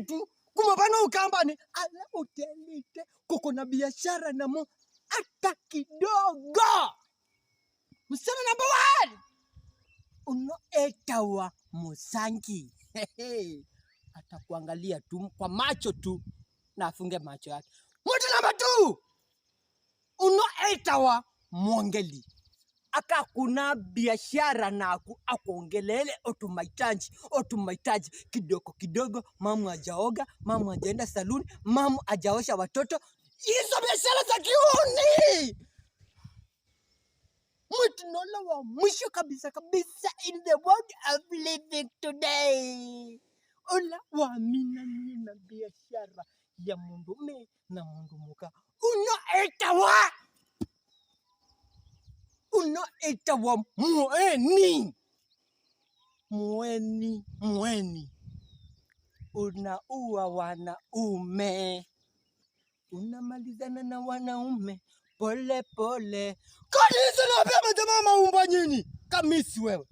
kitu kumapana ukambani ala utelite kuko na biashara na mo hata kidogo. Msichana number 1 unoetawa Musangi. Atakuangalia tu kwa macho tu na afunge macho yake. Mtu number 2 unoetawa Mwongeli. Aka kuna biashara na akuongelele otumahitaji kidogo kidogo. Mamu hajaoga, mamu hajaenda saluni, mamu hajaosha watoto. Hizo biashara za kiuni. Mtu nola wa mwisho kabisa in the world of living today. Ola waamina nina biashara ya mundume na mundu unoetawa Mueni. Unaua wanaume, unamalizana na wanaume pole pole. Kanisa na pema jamaa maumba nyinyi kamisi wewe.